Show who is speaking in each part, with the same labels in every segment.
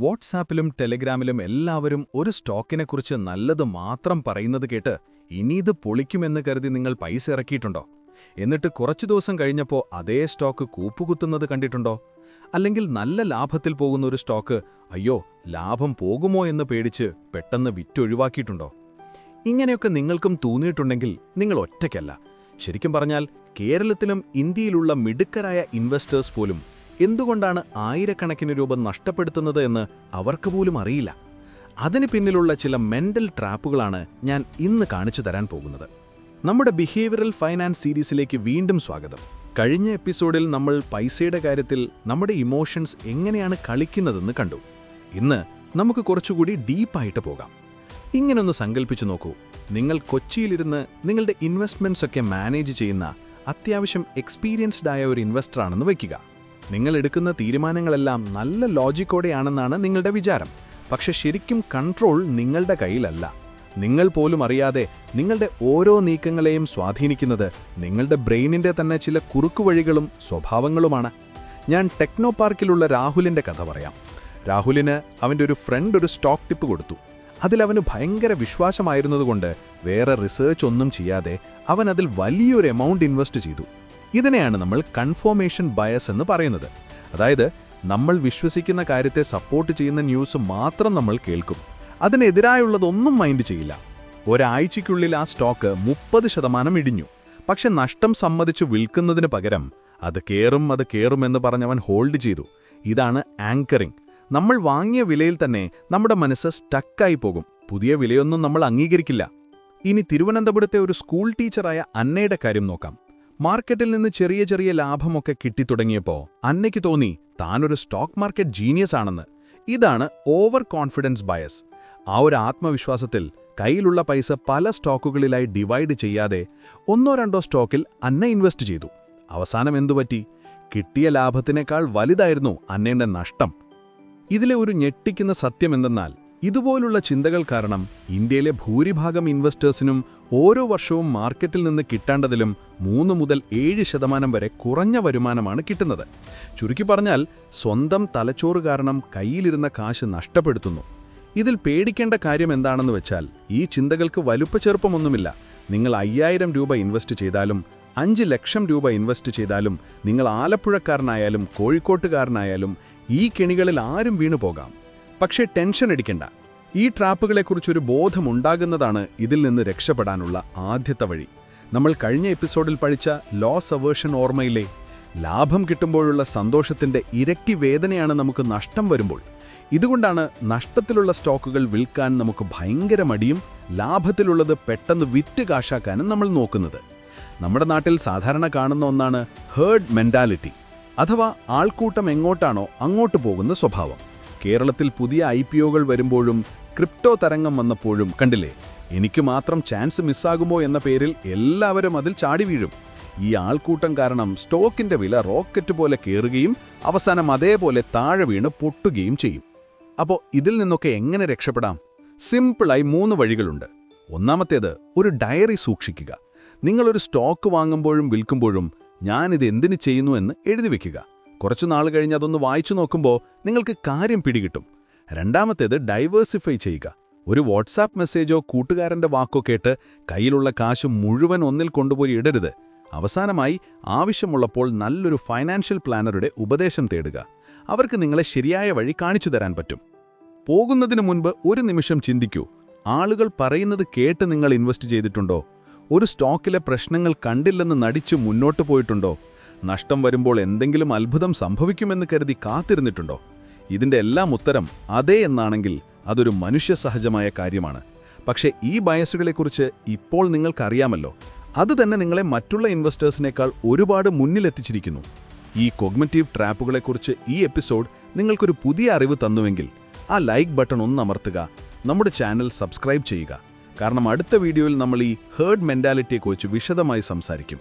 Speaker 1: വാട്സാപ്പിലും ടെലിഗ്രാമിലും എല്ലാവരും ഒരു സ്റ്റോക്കിനെക്കുറിച്ച് നല്ലത് മാത്രം പറയുന്നത് കേട്ട് ഇനിയിത് പൊളിക്കുമെന്ന് കരുതി നിങ്ങൾ പൈസ ഇറക്കിയിട്ടുണ്ടോ? എന്നിട്ട് കുറച്ചു ദിവസം കഴിഞ്ഞപ്പോൾ അതേ സ്റ്റോക്ക് കൂപ്പുകുത്തുന്നത് കണ്ടിട്ടുണ്ടോ? അല്ലെങ്കിൽ നല്ല ലാഭത്തിൽ പോകുന്ന ഒരു സ്റ്റോക്ക് അയ്യോ ലാഭം പോകുമോ എന്ന് പേടിച്ച് പെട്ടെന്ന് വിറ്റൊഴിവാക്കിയിട്ടുണ്ടോ? ഇങ്ങനെയൊക്കെ നിങ്ങൾക്കും തോന്നിയിട്ടുണ്ടെങ്കിൽ നിങ്ങൾ ഒറ്റയ്ക്കല്ല. ശരിക്കും പറഞ്ഞാൽ കേരളത്തിലും ഇന്ത്യയിലുള്ള മിടുക്കരായ ഇൻവെസ്റ്റേഴ്സ് പോലും എന്തുകൊണ്ടാണ് ആയിരക്കണക്കിന് രൂപ നഷ്ടപ്പെടുത്തുന്നത് എന്ന് അവർക്ക് പോലും അറിയില്ല. അതിന് പിന്നിലുള്ള ചില മെന്റൽ ട്രാപ്പുകളാണ് ഞാൻ ഇന്ന് കാണിച്ചു തരാൻ പോകുന്നത്. നമ്മുടെ ബിഹേവിയറൽ ഫൈനാൻസ് സീരീസിലേക്ക് വീണ്ടും സ്വാഗതം. കഴിഞ്ഞ എപ്പിസോഡിൽ നമ്മൾ പൈസയുടെ കാര്യത്തിൽ നമ്മുടെ ഇമോഷൻസ് എങ്ങനെയാണ് കളിക്കുന്നതെന്ന് കണ്ടു. ഇന്ന് നമുക്ക് കുറച്ചുകൂടി ഡീപ്പായിട്ട് പോകാം. ഇങ്ങനൊന്ന് സങ്കല്പിച്ചു നോക്കൂ. നിങ്ങൾ കൊച്ചിയിലിരുന്ന് നിങ്ങളുടെ ഇൻവെസ്റ്റ്മെന്റ്സ് ഒക്കെ മാനേജ് ചെയ്യുന്ന അത്യാവശ്യം എക്സ്പീരിയൻസ്ഡ് ആയ ഒരു ഇൻവെസ്റ്ററാണെന്ന് വയ്ക്കുക. നിങ്ങൾ എടുക്കുന്ന തീരുമാനങ്ങളെല്ലാം നല്ല ലോജിക്കോടെയാണെന്നാണ് നിങ്ങളുടെ വിചാരം. പക്ഷെ ശരിക്കും കൺട്രോൾ നിങ്ങളുടെ കയ്യിലല്ല. നിങ്ങൾ പോലും അറിയാതെ നിങ്ങളുടെ ഓരോ നീക്കങ്ങളെയും സ്വാധീനിക്കുന്നത് നിങ്ങളുടെ ബ്രെയിനിന്റെ തന്നെ ചില കുറുക്കുവഴികളും സ്വഭാവങ്ങളുമാണ്. ഞാൻ ടെക്നോ പാർക്കിലുള്ള രാഹുലിന്റെ കഥ പറയാം. രാഹുലിന് അവൻ്റെ ഒരു ഫ്രണ്ട് ഒരു സ്റ്റോക്ക് ടിപ്പ് കൊടുത്തു. അതിലവന് ഭയങ്കര വിശ്വാസമായിരുന്നതുകൊണ്ട് വേറെ റിസർച്ച് ഒന്നും ചെയ്യാതെ അവൻ അതിൽ വലിയൊരു എമൗണ്ട് ഇൻവെസ്റ്റ് ചെയ്തു. ഇതിനെയാണ് നമ്മൾ കൺഫർമേഷൻ ബയസ് എന്ന് പറയുന്നത്. അതായത് നമ്മൾ വിശ്വസിക്കുന്ന കാര്യത്തെ സപ്പോർട്ട് ചെയ്യുന്ന ന്യൂസ് മാത്രം നമ്മൾ കേൾക്കും, അതിനെതിരായുള്ളതൊന്നും മൈൻഡ് ചെയ്യില്ല. ഒരാഴ്ചയ്ക്കുള്ളിൽ ആ സ്റ്റോക്ക് 30% ഇടിഞ്ഞു. പക്ഷെ നഷ്ടം സമ്മതിച്ചു വിൽക്കുന്നതിന് പകരം അത് കേറുമെന്ന് പറഞ്ഞവൻ ഹോൾഡ് ചെയ്തു. ഇതാണ് ആങ്കറിംഗ്. നമ്മൾ വാങ്ങിയ വിലയിൽ തന്നെ നമ്മുടെ മനസ്സ് സ്റ്റക്കായി പോകും. പുതിയ വിലയൊന്നും നമ്മൾ അംഗീകരിക്കില്ല. ഇനി തിരുവനന്തപുരത്തെ ഒരു സ്കൂൾ ടീച്ചറായ അന്നയുടെ കാര്യം നോക്കാം. മാർക്കറ്റിൽ നിന്ന് ചെറിയ ചെറിയ ലാഭമൊക്കെ കിട്ടിത്തുടങ്ങിയപ്പോൾ അന്നയ്ക്ക് തോന്നി താനൊരു സ്റ്റോക്ക് മാർക്കറ്റ് ജീനിയസ് ആണെന്ന്. ഇതാണ് ഓവർ കോൺഫിഡൻസ് ബയസ്. ആ ഒരു ആത്മവിശ്വാസത്തിൽ കയ്യിലുള്ള പൈസ പല സ്റ്റോക്കുകളിലായി ഡിവൈഡ് ചെയ്യാതെ 1-2 സ്റ്റോക്കിൽ അന്ന ഇൻവെസ്റ്റ് ചെയ്തു. അവസാനം എന്തുപറ്റി? കിട്ടിയ ലാഭത്തിനേക്കാൾ വലുതായിരുന്നു അന്നയുടെ നഷ്ടം. ഇതിലെ ഒരു ഞെട്ടിക്കുന്ന സത്യമെന്തെന്നാൽ ഇതുപോലുള്ള ചിന്തകൾ കാരണം ഇന്ത്യയിലെ ഭൂരിഭാഗം ഇൻവെസ്റ്റേഴ്സിനും ഓരോ വർഷവും മാർക്കറ്റിൽ നിന്ന് കിട്ടേണ്ടതിലും 3 മുതൽ 7% വരെ കുറഞ്ഞ വരുമാനമാണ് കിട്ടുന്നത്. ചുരുക്കി പറഞ്ഞാൽ സ്വന്തം തലച്ചോറ് കാരണം കയ്യിലിരുന്ന കാശ് നഷ്ടപ്പെടുത്തുന്നു. ഇതിൽ പേടിക്കേണ്ട കാര്യം എന്താണെന്ന് വെച്ചാൽ ഈ ചിന്തകൾക്ക് വലുപ്പച്ചെറുപ്പമൊന്നുമില്ല. നിങ്ങൾ 5000 രൂപ ഇൻവെസ്റ്റ് ചെയ്താലും 5 ലക്ഷം രൂപ ഇൻവെസ്റ്റ് ചെയ്താലും നിങ്ങൾ ആലപ്പുഴക്കാരനായാലും കോഴിക്കോട്ടുകാരനായാലും ഈ കെണികളിൽ ആരും വീണുപോകാം. പക്ഷേ ടെൻഷൻ അടിക്കണ്ട. ഈ ട്രാപ്പുകളെക്കുറിച്ചൊരു ബോധമുണ്ടാകുന്നതാണ് ഇതിൽ നിന്ന് രക്ഷപ്പെടാനുള്ള ആദ്യത്തെ വഴി. നമ്മൾ കഴിഞ്ഞ എപ്പിസോഡിൽ പഠിച്ച ലോസ് അവേർഷൻ ഓർമ്മയിലെ ലാഭം കിട്ടുമ്പോഴുള്ള സന്തോഷത്തിന്റെ ഇരട്ടി വേദനയാണ് നമുക്ക് നഷ്ടം വരുമ്പോൾ. ഇതുകൊണ്ടാണ് നഷ്ടത്തിലുള്ള സ്റ്റോക്കുകൾ വിൽക്കാൻ നമുക്ക് ഭയങ്കര മടിയും ലാഭത്തിലുള്ളത് പെട്ടെന്ന് വിറ്റ് കാശാക്കാനും നമ്മൾ നോക്കുന്നത്. നമ്മുടെ നാട്ടിൽ സാധാരണ കാണുന്ന ഒന്നാണ് ഹേർഡ് മെന്റാലിറ്റി, അഥവാ ആൾക്കൂട്ടം എങ്ങോട്ടാണോ അങ്ങോട്ട് പോകുന്ന സ്വഭാവം. കേരളത്തിൽ പുതിയ IPOകൾ വരുമ്പോഴും ക്രിപ്റ്റോ തരംഗം വന്നപ്പോഴും കണ്ടില്ലേ, എനിക്ക് മാത്രം ചാൻസ് മിസ്സാകുമോ എന്ന പേരിൽ എല്ലാവരും അതിൽ ചാടി വീഴും. ഈ ആൾക്കൂട്ടം കാരണം സ്റ്റോക്കിന്റെ വില റോക്കറ്റ് പോലെ കയറുകയും അവസാനം അതേപോലെ താഴെ വീണ് പൊട്ടുകയും ചെയ്യും. അപ്പോൾ ഇതിൽ നിന്നൊക്കെ എങ്ങനെ രക്ഷപ്പെടാം? സിമ്പിളായി 3 വഴികളുണ്ട്. ഒന്നാമത്തേത്, ഒരു ഡയറി സൂക്ഷിക്കുക. നിങ്ങളൊരു സ്റ്റോക്ക് വാങ്ങുമ്പോഴും വിൽക്കുമ്പോഴും ഞാനിത് എന്തിനു ചെയ്യുന്നു എന്ന് എഴുതി വെക്കുക. കുറച്ചു നാൾ കഴിഞ്ഞ് അതൊന്ന് വായിച്ചു നോക്കുമ്പോൾ നിങ്ങൾക്ക് കാര്യം പിടികിട്ടും. രണ്ടാമത്തേത്, ഡൈവേഴ്സിഫൈ ചെയ്യുക. ഒരു വാട്സാപ്പ് മെസ്സേജോ കൂട്ടുകാരന്റെ വാക്കോ കേട്ട് കയ്യിലുള്ള കാശ് മുഴുവൻ ഒന്നിൽ കൊണ്ടുപോയി ഇടരുത്. അവസാനമായി ആവശ്യമുള്ളപ്പോൾ നല്ലൊരു ഫൈനാൻഷ്യൽ പ്ലാനറുടെ ഉപദേശം തേടുക. അവർക്ക് നിങ്ങളെ ശരിയായ വഴി കാണിച്ചു തരാൻ പറ്റും. പോകുന്നതിന് മുൻപ് ഒരു നിമിഷം ചിന്തിക്കൂ. ആളുകൾ പറയുന്നത് കേട്ട് നിങ്ങൾ ഇൻവെസ്റ്റ് ചെയ്തിട്ടുണ്ടോ? ഒരു സ്റ്റോക്കിലെ പ്രശ്നങ്ങൾ കണ്ടില്ലെന്ന് നടിച്ചു മുന്നോട്ട് പോയിട്ടുണ്ടോ? നഷ്ടം വരുമ്പോൾ എന്തെങ്കിലും അത്ഭുതം സംഭവിക്കുമെന്ന് കരുതി കാത്തിരുന്നിട്ടുണ്ടോ? ഇതിന്റെ എല്ലാം ഉത്തരം അതെ എന്നാണെങ്കിൽ അതൊരു മനുഷ്യസഹജമായ കാര്യമാണ്. പക്ഷേ ഈ ബയസുകളെക്കുറിച്ച് ഇപ്പോൾ നിങ്ങൾക്കറിയാമല്ലോ. അത് തന്നെ നിങ്ങളെ മറ്റുള്ള ഇൻവെസ്റ്റേഴ്സിനേക്കാൾ ഒരുപാട് മുന്നിലെത്തിച്ചിരിക്കുന്നു. ഈ കോഗ്നിറ്റീവ് ട്രാപ്പുകളെക്കുറിച്ച് ഈ എപ്പിസോഡ് നിങ്ങൾക്കൊരു പുതിയ അറിവ് തന്നുവെങ്കിൽ ആ ലൈക്ക് ബട്ടൺ ഒന്ന് അമർത്തുക. നമ്മുടെ ചാനൽ സബ്സ്ക്രൈബ് ചെയ്യുക. കാരണം അടുത്ത വീഡിയോയിൽ നമ്മൾ ഈ ഹേർഡ് മെന്റാലിറ്റിയെക്കുറിച്ച് വിശദമായി സംസാരിക്കും.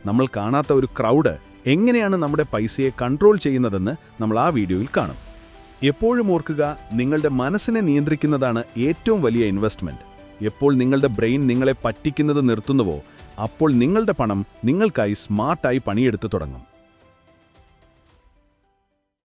Speaker 1: നമ്മൾ കാണാത്ത ഒരു ക്രൗഡ് എങ്ങനെയാണ് നമ്മുടെ പൈസയെ കൺട്രോൾ ചെയ്യുന്നതെന്ന് നമ്മൾ ആ വീഡിയോയിൽ കാണും. എപ്പോഴും ഓർക്കുക, നിങ്ങളുടെ മനസ്സിനെ നിയന്ത്രിക്കുന്നതാണ് ഏറ്റവും വലിയ ഇൻവെസ്റ്റ്മെന്റ്. എപ്പോൾ നിങ്ങളുടെ ബ്രെയിൻ നിങ്ങളെ പറ്റിക്കുന്നത് നിർത്തുന്നുവോ അപ്പോൾ നിങ്ങളുടെ പണം നിങ്ങൾക്കായി സ്മാർട്ടായി പണിയെടുത്ത് തുടങ്ങും.